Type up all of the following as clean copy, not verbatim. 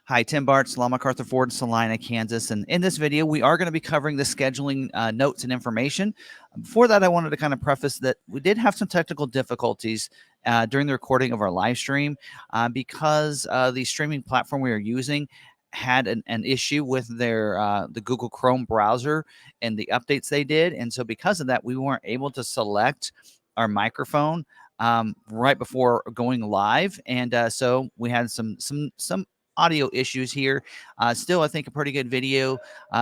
Hi, Tim Bartz, McArthur Ford, Salina, Kansas. And in this video, we are going to be covering the scheduling notes and information. Before that, I wanted to kind of preface that we did have some technical difficulties during the recording of our live stream because the streaming platform we are using had an issue with their the Google Chrome browser and the updates they did. And so because of that, we weren't able to select our microphone right before going live. And so we had some audio issues here. Still, I think a pretty good video.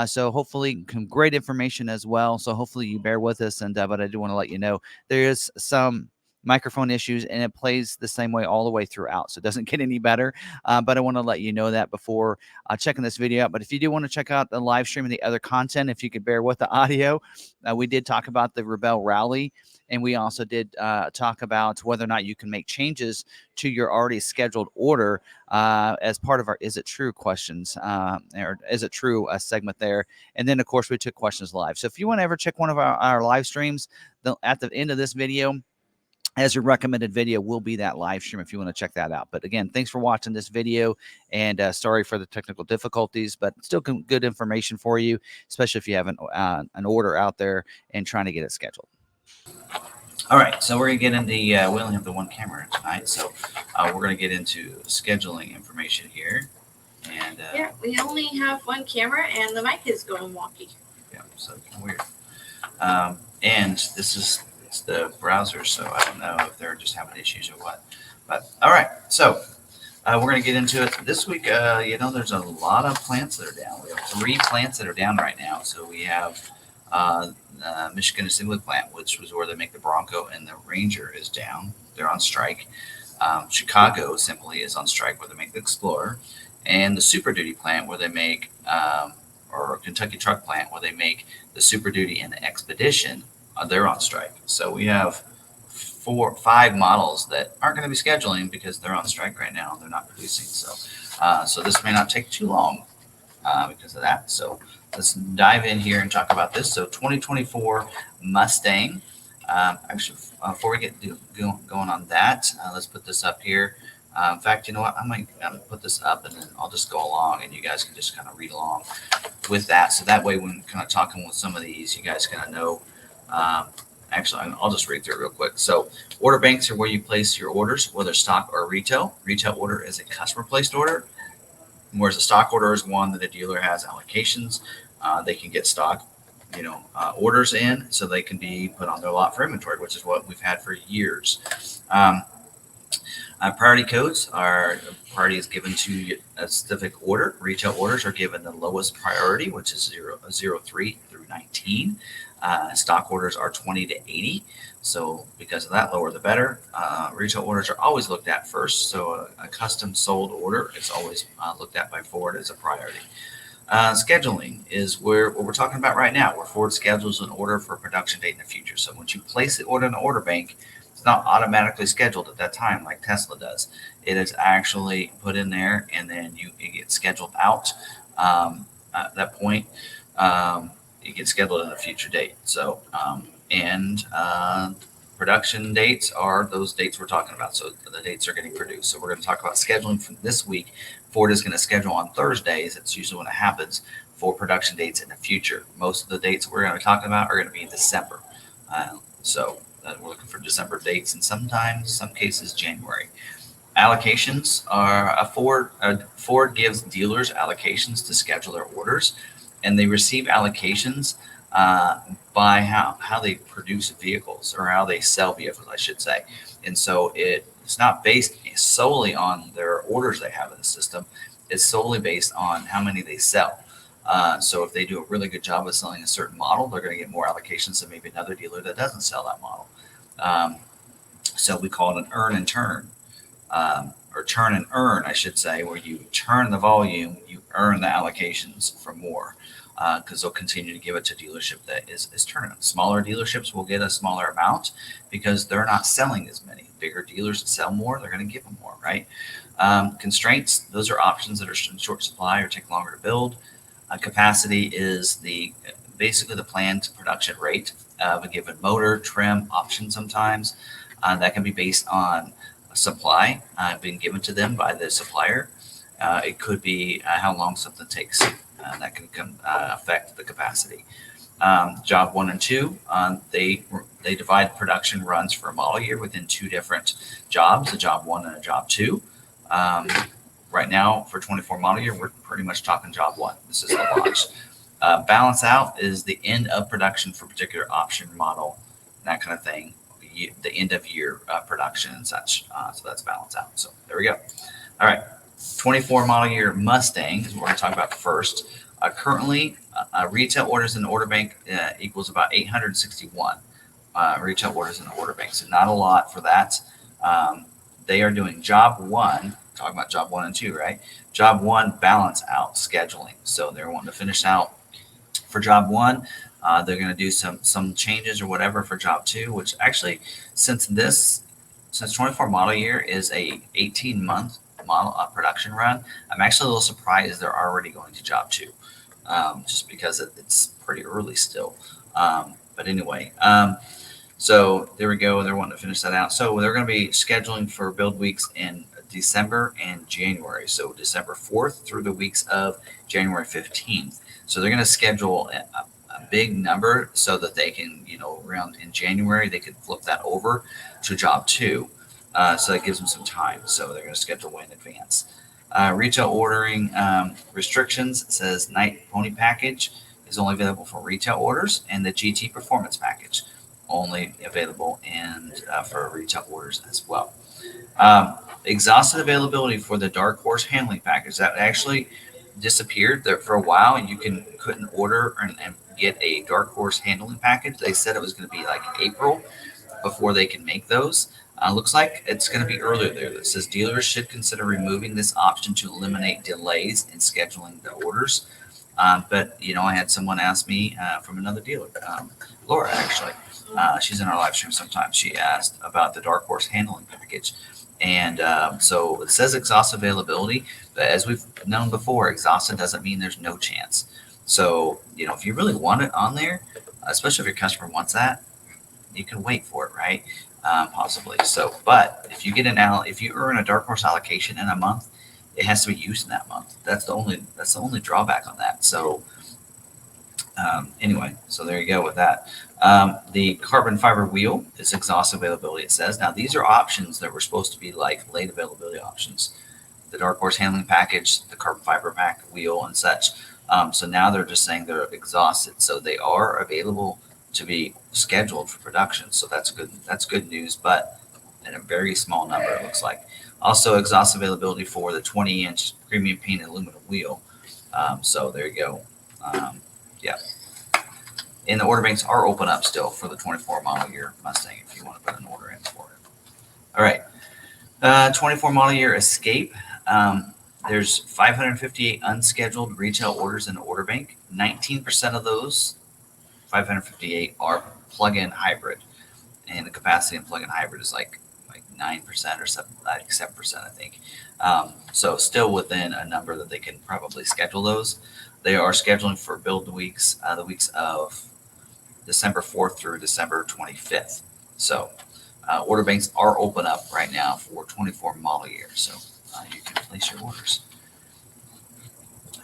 So hopefully some great information as well. So hopefully you bear with us. And but I do want to let you know there is some microphone issues and it plays the same way all the way throughout. So it doesn't get any better. But I want to let you know that before checking this video out. But if you do want to check out the live stream and the other content, if you could bear with the audio, we did talk about the Rebel Rally. And we also did talk about whether or not you can make changes to your already scheduled order as part of our Is It True questions or Is It True segment there. And then, of course, we took questions live. So if you want to ever check one of our live streams, at the end of this video, as your recommended video will be that live stream if you want to check that out. But again, thanks for watching this video, and sorry for the technical difficulties, but still good information for you, especially if you have an order out there and trying to get it scheduled. All right, so we're going to get into we only have the one camera tonight, so we're going to get into scheduling information here. And yeah, we only have one camera, and the mic is going wonky. Yeah, so kind of weird. And this is the browser, so I don't know if they're just having issues or what. But all right, so we're going to get into it this week. There's a lot of plants that are down. We have 3 plants that are down right now. So we have Michigan Assembly Plant, which was where they make the Bronco, and the Ranger is down. They're on strike. Chicago Assembly is on strike where they make the Explorer, and the Super Duty plant where they make, or Kentucky Truck Plant where they make the Super Duty and the Expedition. They're on strike. So we have 5 models that aren't going to be scheduling because they're on strike right now. They're not producing. So this may not take too long because of that. So let's dive in here and talk about this. So 2024 Mustang. Actually, before we get going on that, let's put this up here. In fact, you know what? I might put this up and then I'll just go along and you guys can just kind of read along with that. So that way, when kind of talking with some of these, you guys kind of know. Actually, I'll just read through it real quick. So order banks are where you place your orders, whether stock or retail. Retail order is a customer placed order, whereas a stock order is one that a dealer has allocations. They can get stock, orders in so they can be put on their lot for inventory, which is what we've had for years. Priority codes are priority is given to a specific order. Retail orders are given the lowest priority, which is 03 through 19. Stock orders are 20 to 80. So because of that, lower the better. Retail orders are always looked at first. So a custom sold order is always looked at by Ford as a priority. Scheduling is what we're talking about right now, where Ford schedules an order for a production date in the future. So once you place the order in the order bank, it's not automatically scheduled at that time like Tesla does. It is actually put in there, and then it gets scheduled out at that point. It gets scheduled at a future date. So, production dates are those dates we're talking about. So the dates are getting produced. So we're going to talk about scheduling for this week. Ford is going to schedule on Thursdays. It's usually when it happens for production dates in the future. Most of the dates we're going to be talking about are going to be in December. We're looking for December dates, and sometimes, some cases, January. Allocations are Ford gives dealers allocations to schedule their orders, and they receive allocations by how they produce vehicles, or how they sell vehicles, I should say. And so it's not based solely on their orders they have in the system. It's solely based on how many they sell. So if they do a really good job of selling a certain model, they're going to get more allocations than maybe another dealer that doesn't sell that model. So we call it an earn and turn, or turn and earn, I should say, where you turn the volume, you earn the allocations for more, because they'll continue to give it to dealership that is turning. Smaller dealerships will get a smaller amount because they're not selling as many. Bigger dealers that sell more, they're going to give them more, right? Constraints, those are options that are in short supply or take longer to build. Capacity is basically the planned production rate of a given motor, trim, option sometimes. That can be based on supply being given to them by the supplier. It could be how long something takes. That can affect the capacity. Job 1 and 2, they divide production runs for a model year within 2 different jobs, a job 1 and a job 2. Right now for 24 model year, we're pretty much talking job 1. This is the launch. Balance out is the end of production for particular option model, that kind of thing. The end of year production and such. So that's balance out. So there we go. All right. 24 model year Mustang is what we're going to talk about first. Currently, retail orders in the order bank equals about 861 retail orders in the order bank. So not a lot for that. They are doing job 1, talking about job 1 and 2, right? Job 1 balance out scheduling. So they're wanting to finish out for job 1. They're going to do some changes or whatever for job 2, which actually, since 24 model year is a 18-month model production run, I'm actually a little surprised they're already going to job 2, just because it's pretty early still. But anyway, so there we go. They're wanting to finish that out. So they're going to be scheduling for build weeks in December and January. So December 4th through the weeks of January 15th. So they're going to schedule a big number so that they can, around in January, they could flip that over to job 2. So that gives them some time. So they're going to schedule way in advance. Retail ordering restrictions says Night Pony package is only available for retail orders, and the GT Performance package only available for retail orders as well. Exhausted availability for the Dark Horse handling package that actually disappeared there for a while. You couldn't order and get a Dark Horse handling package. They said it was going to be like April before they can make those. Looks like it's going to be earlier there. That says dealers should consider removing this option to eliminate delays in scheduling the orders. But I had someone ask me from another dealer, Laura actually. She's in our live stream sometimes. She asked about the Dark Horse handling package. And so it says exhaust availability, but as we've known before, exhausted doesn't mean there's no chance. So, if you really want it on there, especially if your customer wants that, you can wait for it, right? Possibly. So, but if you earn a Dark Horse allocation in a month, it has to be used in that month. That's the only drawback on that. So, anyway, so there you go with that. The carbon fiber wheel is exhaust availability, it says. Now, these are options that were supposed to be like late availability options. The Dark Horse handling package, the carbon fiber wheel, and such. So now they're just saying they're exhausted. So they are available to be scheduled for production. So that's good. That's good news, but in a very small number, it looks like. Also, exhaust availability for the 20-inch premium painted aluminum wheel. So there you go. Yeah. And the order banks are open up still for the 24 model year Mustang if you want to put an order in for it. All right. 24 model year Escape. There's 558 unscheduled retail orders in the order bank. 19% of those 558 are plug-in hybrid. And the capacity in plug-in hybrid is like 9% or 7%, I think. So still within a number that they can probably schedule those. They are scheduling for build weeks, the weeks of December 4th through December 25th. So order banks are open up right now for 24 model year. So you can place your orders.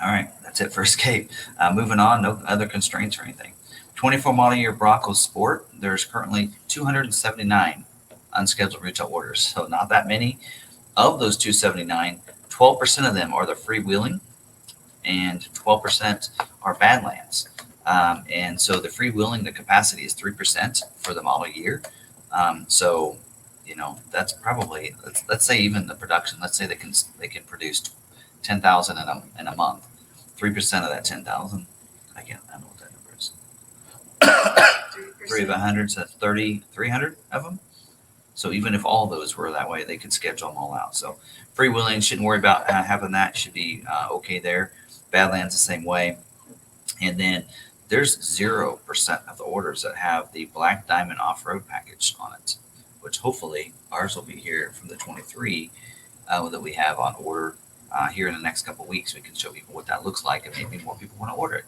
All right, that's it for Escape. Moving on, no other constraints or anything. 24 model year Bronco Sport, there's currently 279 unscheduled retail orders. So not that many. Of those 279, 12% of them are the freewheeling and 12% are Badlands. And so the freewheeling, the capacity is 3% for the model year. So, that's probably, let's say even the production, let's say they can produce 10,000 in a month. 3% of that 10,000, I don't know what that number is. 3 of 100, so that's 300 of them. So even if all those were that way, they could schedule them all out. So freewheeling, shouldn't worry about having that. Should be okay there. Badlands the same way. And then there's 0% of the orders that have the Black Diamond off-road package on it, which hopefully ours will be here from the 23 that we have on order here in the next couple of weeks. We can show people what that looks like, and maybe more people want to order it.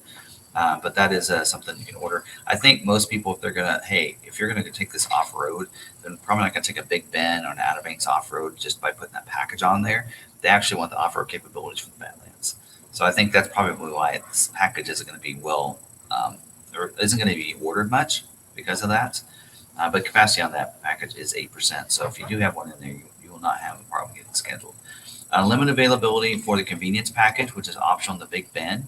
But that is something you can order. I think most people, if you're going to take this off-road, then probably not going to take a Big Ben or an Outer Banks off-road just by putting that package on there. they actually want the off-road capabilities for the Badlands. So I think that's probably why this package isn't going to be or isn't going to be ordered much because of that. But capacity on that package is 8%. So if you do have one in there, you will not have a problem getting scheduled. Limited availability for the convenience package, which is optional on the Big Bend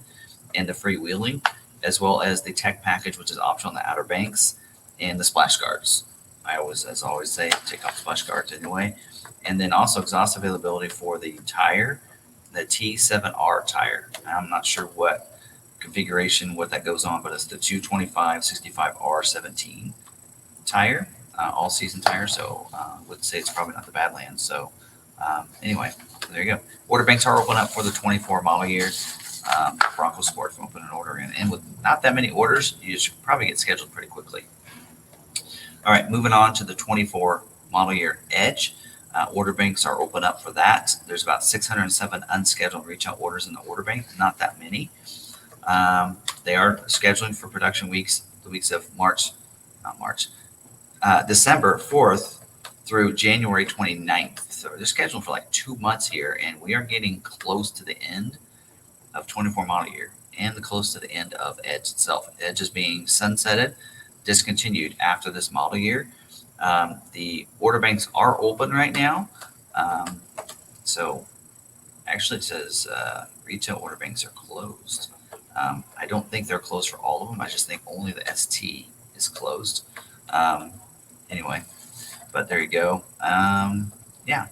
and the freewheeling, as well as the tech package, which is optional on the Outer Banks and the splash guards. As I always say, take off splash guards anyway. And then also exhaust availability for the tire, the T7R tire. I'm not sure what configuration, what that goes on, but it's the 225/65R17 tire, all season tire. So I would say it's probably not the Badlands. So anyway, there you go. Order banks are open up for the 24 model year Bronco Sport. If you want to put an order in, and with not that many orders, you should probably get scheduled pretty quickly. All right, moving on to the 24 model year Edge. Order banks are open up for that. There's about 607 unscheduled retail orders in the order bank. Not that many. They are scheduling for production weeks, the weeks of December 4th through January 29th. So they're scheduled for like 2 months here, and we are getting close to the end of 24 model year and close to the end of Edge itself. Edge is being sunsetted, discontinued after this model year. The order banks are open right now. So actually it says retail order banks are closed. I don't think they're closed for all of them. I just think only the ST is closed. Anyway, but there you go. Yeah,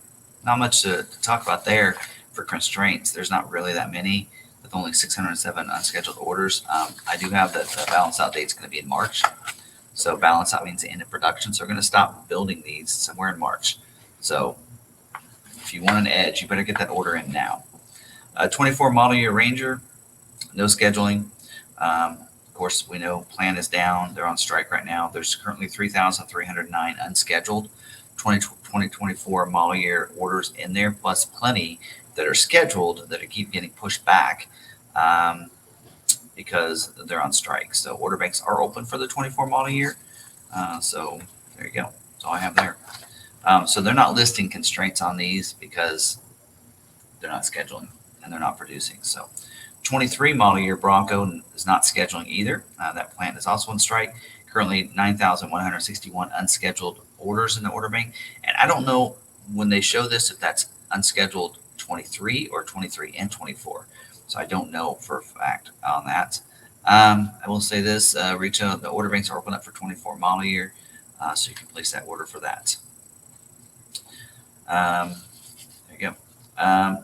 not much to talk about there for constraints. There's not really that many with only 607 unscheduled orders. I do have the balance out date's going to be in March. So balance out means the end of production. So we're going to stop building these somewhere in March. So if you want an Edge, you better get that order in now. 24 model year Ranger, no scheduling. Of course, we know plan is down. They're on strike right now. There's currently 3,309 unscheduled 2024 model year orders in there, plus plenty that are scheduled that keep getting pushed back because they're on strike. So order banks are open for the 24 model year. So there you go. That's all I have there. So they're not listing constraints on these because they're not scheduling and they're not producing. So 23 model year Bronco is not scheduling either. That plant is also on strike. Currently 9,161 unscheduled orders in the order bank. And I don't know when they show this if that's unscheduled 23 or 23 and 24. So I don't know for a fact on that. I will say this, retail, the order banks are open up for 24 model year. So you can place that order for that. There you go.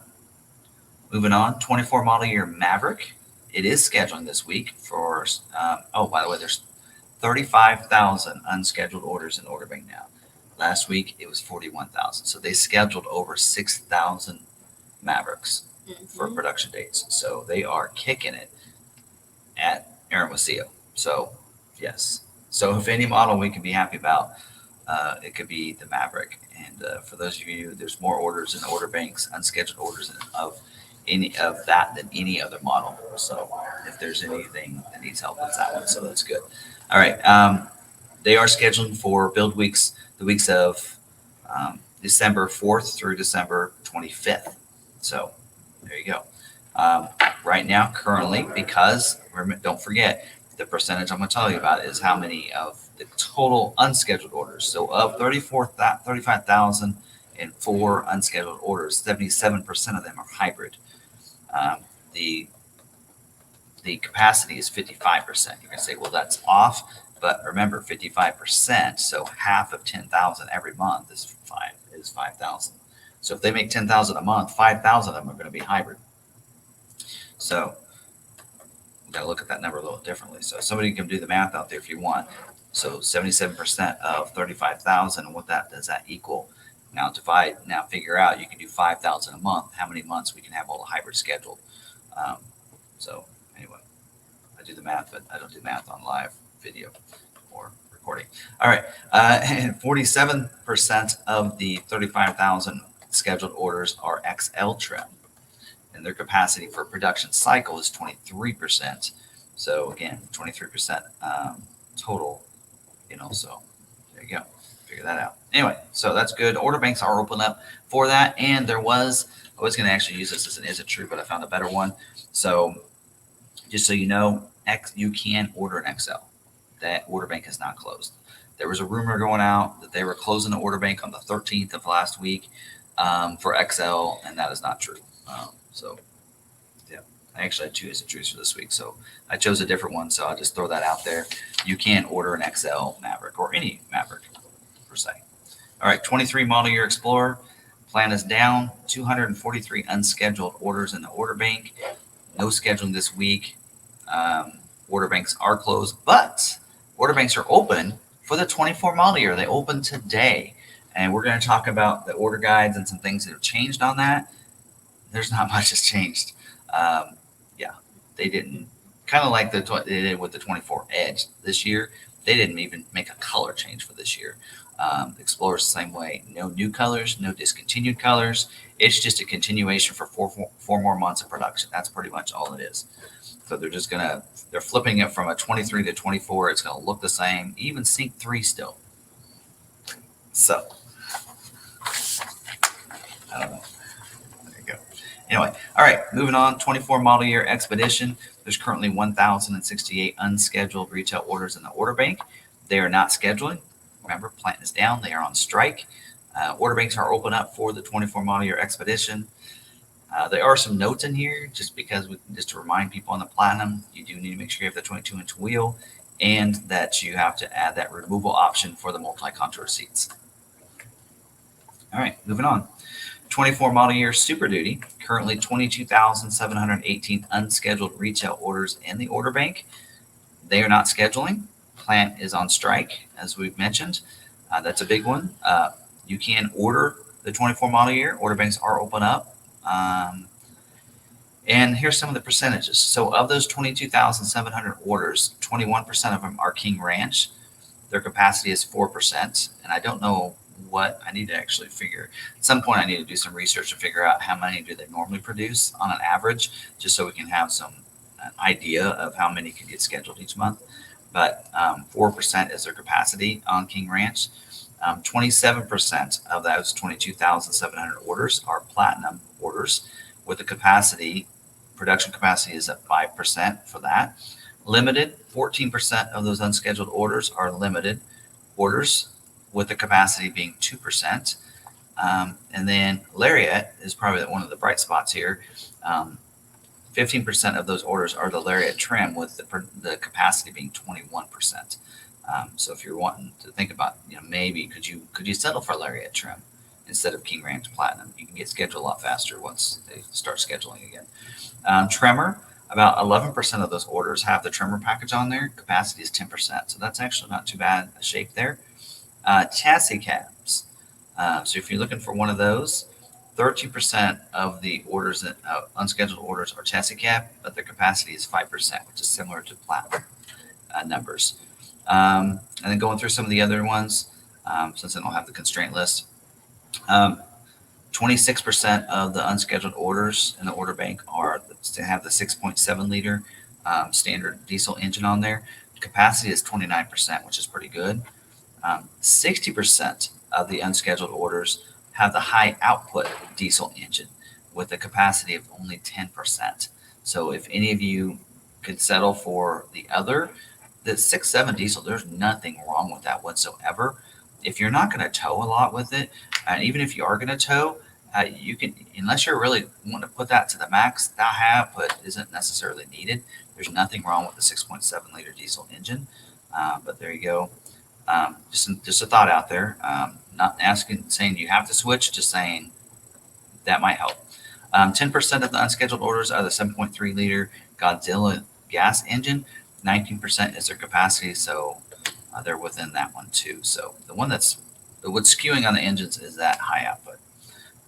Moving on, 24 model year Maverick. It is scheduling this week for, by the way, there's 35,000 unscheduled orders in order bank now. Last week, it was 41,000. So they scheduled over 6,000 Mavericks for production dates. So they are kicking it at Hermosillo. So, yes. So if any model we can be happy about, it could be the Maverick. And for those of you, there's more orders in order banks, unscheduled orders of any of that than any other model. So if there's anything that needs help, it's that one. So that's good. All right. They are scheduling for build weeks, the weeks of December 4th through December 25th. So there you go. Right now, currently, because don't forget, the percentage I'm going to tell you about is how many of the total unscheduled orders. So of 35,004 unscheduled orders, 77% of them are hybrid. The capacity is 55%. You can say, well, that's off. But remember, 55%, so half of 10,000 every month is 5,000. So if they make 10,000 a month, 5,000 of them are going to be hybrid. So you got to look at that number a little differently. So somebody can do the math out there if you want. So 77% of 35,000, and what does that equal? Now figure out, you can do 5,000 a month. How many months we can have all the hybrid scheduled? So anyway, I do the math, but I don't do math on live video or recording. All right, and 47% of the 35,000 scheduled orders are XL trim, and their capacity for production cycle is 23%. So again, 23% total. So there you go. figure that out. Anyway, so that's good. Order banks are open up for that. And I was going to actually use this as an is it true, but I found a better one. So just so you know, you can order an XL. That order bank is not closed. There was a rumor going out that they were closing the order bank on the 13th of last week for XL, and that is not true. So, yeah, I actually had 2 is it truths for this week, so I chose a different one. So I'll just throw that out there. You can order an XL Maverick or any Maverick per se. All right, 23 model year Explorer. Plan is down. 243 unscheduled orders in the order bank. No scheduling this week. Order banks are closed, but order banks are open for the 24 model year. They open today, and we're going to talk about the order guides and some things that have changed on that. There's not much has changed. Yeah, they didn't, kind of like they did with the 24 Edge this year. They didn't even make a color change for this year. Explorer's the same way. No new colors, no discontinued colors. It's just a continuation for four more months of production. That's pretty much all it is. So they're flipping it from a 23 to 24. It's going to look the same, even Sync 3 still. So, I don't know. There you go. Anyway, all right, moving on. 24 model year Expedition. There's currently 1,068 unscheduled retail orders in the order bank. They are not scheduling. Remember, plant is down. They are on strike. Order banks are open up for the 24 model year Expedition. There are some notes in here just because just to remind people on the Platinum, you do need to make sure you have the 22-inch wheel and that you have to add that removal option for the multi-contour seats. All right, moving on. 24 model year Super Duty, currently 22,718 unscheduled retail orders in the order bank. They are not scheduling. Plant is on strike, as we've mentioned. That's a big one. You can order the 24 model year. Order banks are open up. And here's some of the percentages. So of those 22,700 orders, 21% of them are King Ranch. Their capacity is 4%. And I don't know what I need to actually figure. At some point, I need to do some research to figure out how many do they normally produce on an average, just so we can have an idea of how many can get scheduled each month. But 4% is their capacity on King Ranch. 27% of those 22,700 orders are Platinum orders, with the production capacity is at 5% for that. Limited, 14% of those unscheduled orders are limited orders, with the capacity being 2%. And then Lariat is probably one of the bright spots here. 15% of those orders are the Lariat trim, with the capacity being 21%. So if you're wanting to think about, maybe could you settle for Lariat trim instead of King Ranch Platinum? You can get scheduled a lot faster once they start scheduling again. Tremor, about 11% of those orders have the Tremor package on there. Capacity is 10%, so that's actually not too bad a shape there. Chassis cabs. So if you're looking for one of those, 13% of the orders, unscheduled orders, are chassis cab, but their capacity is 5%, which is similar to Platinum numbers. And then going through some of the other ones, since I don't have the constraint list, 26% of the unscheduled orders in the order bank are to have the 6.7 liter standard diesel engine on there. Capacity is 29%, which is pretty good. 60% of the unscheduled orders have the high output diesel engine with a capacity of only 10%. So if any of you could settle for the 6.7 diesel, there's nothing wrong with that whatsoever. If you're not going to tow a lot with it, and even if you are going to tow, you can, unless you're really wanting to put that to the max, that high output isn't necessarily needed. There's nothing wrong with the 6.7 liter diesel engine. But there you go. Just a thought out there. Not saying you have to switch, just saying that might help. 10% of the unscheduled orders are the 7.3 liter Godzilla gas engine. 19% is their capacity, so they're within that one too. So what's skewing on the engines is that high output.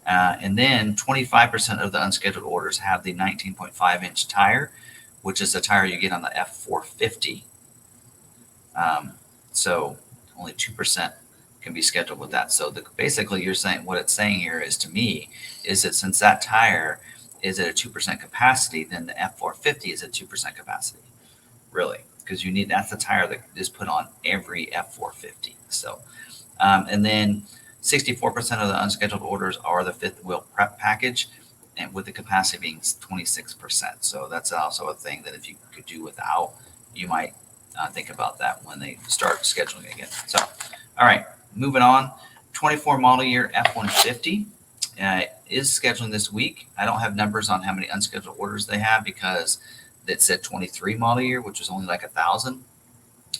And then 25% of the unscheduled orders have the 19.5 inch tire, which is the tire you get on the F450. So only 2% can be scheduled with that. So basically you're saying, what it's saying here is, to me, is that since that tire is at a 2% capacity, then the F450 is at 2% capacity. Really, because that's the tire that is put on every F450. So And then 64% of the unscheduled orders are the fifth wheel prep package, and with the capacity being 26%. So that's also a thing that if you could do without, you might think about that when they start scheduling again. So, all right, moving on. 24 model year F-150 is scheduling this week. I don't have numbers on how many unscheduled orders they have because it said 23 model year, which is only like 1,000.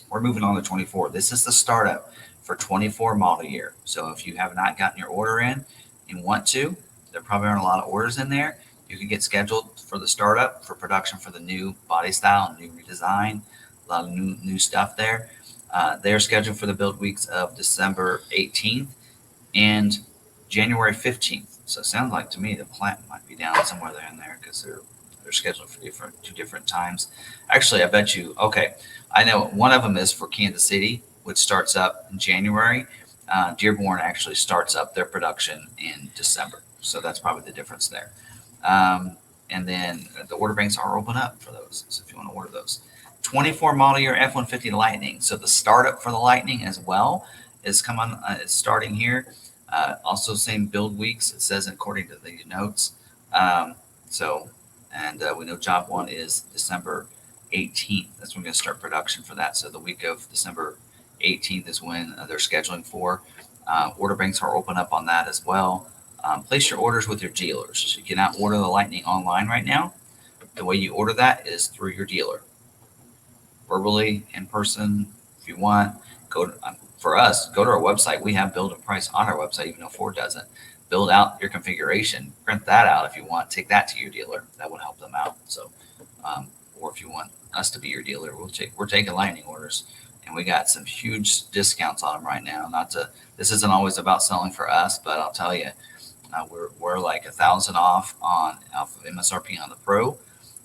We're moving on to 24. This is the startup for 24 model year. So if you have not gotten your order in and want to, there probably aren't a lot of orders in there. You can get scheduled for the startup for production for the new body style, new redesign, a lot of new stuff there. They're scheduled for the build weeks of December 18th and January 15th. So it sounds like to me the plant might be down somewhere there in there because they're scheduled for two different times. Actually, I bet you, okay, I know one of them is for Kansas City, which starts up in January. Dearborn actually starts up their production in December. So that's probably the difference there. And then the order banks are open up for those. So if you want to order those. 24 model year F-150 Lightning. So the startup for the Lightning as well is is starting here. Also same build weeks, it says according to the notes. We know job one is December 18th. That's when we're going to start production for that. So the week of December 18th is when they're scheduling for. Order banks are open up on that as well. Place your orders with your dealers. So you cannot order the Lightning online right now. The way you order that is through your dealer. Verbally, in person, if you want, for us, go to our website. We have build a price on our website, even though Ford doesn't. Build out your configuration, print that out if you want, take that to your dealer. That would help them out. So, or if you want us to be your dealer, we're taking Lightning orders, and we got some huge discounts on them right now. This isn't always about selling for us, but I'll tell you, we're like 1,000 off of MSRP on the Pro,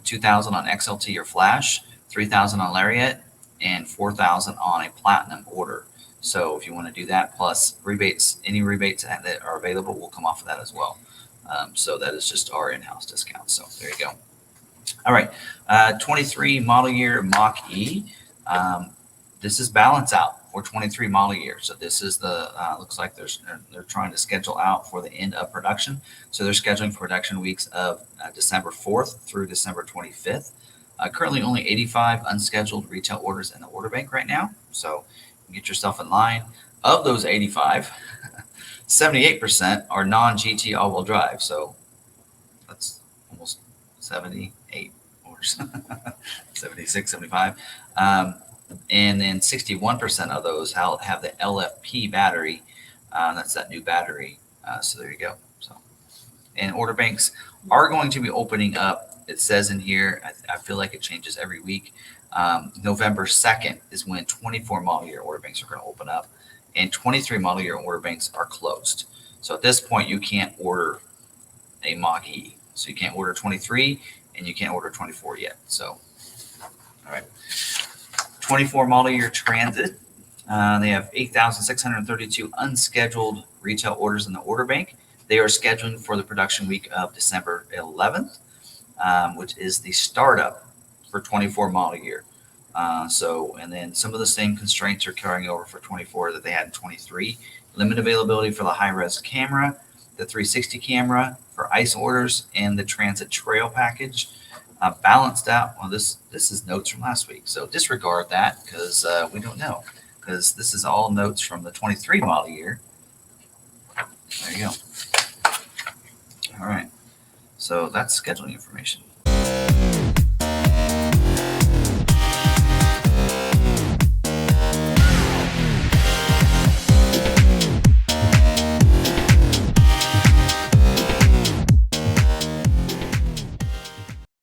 2,000 on XLT or Flash, 3,000 on Lariat, and 4,000 on a Platinum order. So if you want to do that, plus rebates, any rebates that are available will come off of that as well. So that is just our in-house discount. So there you go. All right, 23 model year Mach-E. This is balance out for 23 model year. So this is the looks like they're trying to schedule out for the end of production. So they're scheduling production weeks of December 4th through December 25th. Currently only 85 unscheduled retail orders in the order bank right now. So get yourself in line. Of those 85, 78% are non-GT all-wheel drive. So that's almost 78 orders, 76, 75. And then 61% of those have the LFP battery. That's that new battery. So there you go. So, and order banks are going to be opening up. It says in here, I feel like it changes every week. November 2nd is when 24 model year order banks are going to open up, and 23 model year order banks are closed. So at this point, you can't order a Mach-E. So you can't order 23 and you can't order 24 yet. So, all right. 24 model year Transit. They have 8,632 unscheduled retail orders in the order bank. They are scheduling for the production week of December 11th, which is the startup for 24 model year. And then some of the same constraints are carrying over for 24 that they had in 23. Limited availability for the high-res camera, the 360 camera for ICE orders, and the Transit Trail package. Balanced out. Well, this is notes from last week, so disregard that because we don't know, because this is all notes from the 23 model year. There you go. All right. So that's scheduling information.